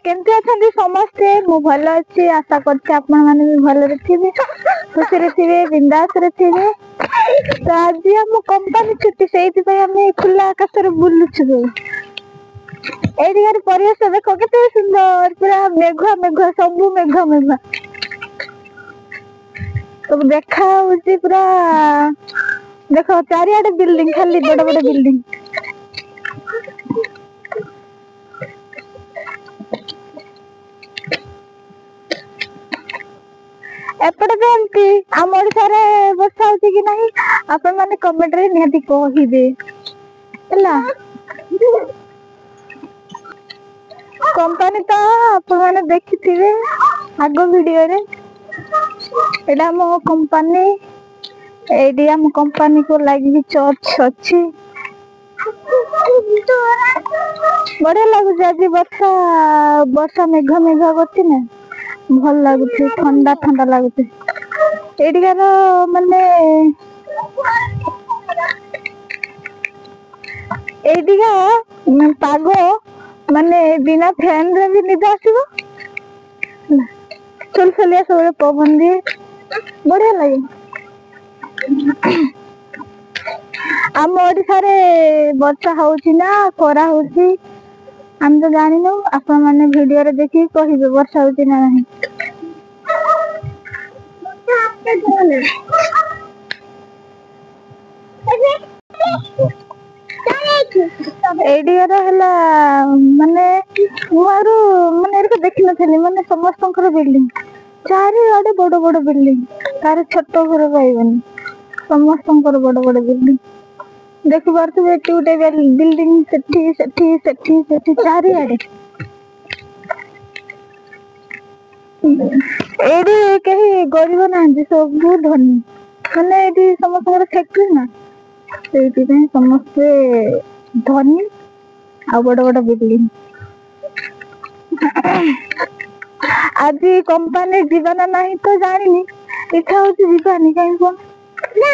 केमती अछंती समस्ते मु भल अछि आशा करछि आपन माने भी भल थिबे खुशी रे थिबे बिंदास रे थिबे तो आज हम कंपनी छुट्टी सेति पय हम खुला आकाश रे बुलुछु एडी गार परिवेश देखो केते सुंदर पूरा मेघ मेघ सब मेघ मेघ तो देखा होची पूरा देखो चारियाडे बिल्डिंग खाली बड़ बड़ बिल्डिंग एपटे तो एमती आम ओडिसा रे वर्षा होची कि नहीं आपन माने कमेंट रे निहाती कहिबे हला कंपनी तो आपन माने देखिथिबे आगो वीडियो रे एडा मो कंपनी एडी हम कंपनी को लागी चर्च अछि बड़े लागु जाजी वर्षा वर्षा मेघ मेघ करती ना भल लागु ठंडा ठंडा लागु एडी गार माने एडी गा पागो माने बिना फैन रे भी निद आसीबो चल चलिया सब पवन दिए बढ़िया लगे आम ओडिसा रे वर्षा होउची ना खरा होउची हम तो जानि न आपन माने वीडियो रे देखि कहिबे वर्षा होउची ना नहीं एडिया हला माने मुआरो माने एरको देखि नथली माने समस्तंकर बिल्डिंग चारि आडे बड़ बड़ बिल्डिंग तार छोट घर पाइबनी समस्तंकर बड़ बड़ बिल्डिंग देखि बारतु एटी उटे बिल्डिंग सेठी सेठी सेठी सेठी चारि आडे एडी कहीं गरीब ना सब धनी माने एडी समस्तंकर फैक्ट्री ना सेठी पे समस्त धनी आ बड़ बड़ बिल्डिंग आज कंपनी जीवन नहीं तो जानी इच्छा होची जीवानी कहीं कोन ना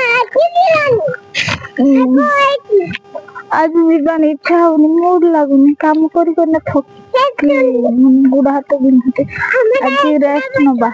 आज जीवन इच्छा होनी मूड लागुनी काम करी करना थक बुढ़ा हाथ बिन्हते आज रेस्ट नबा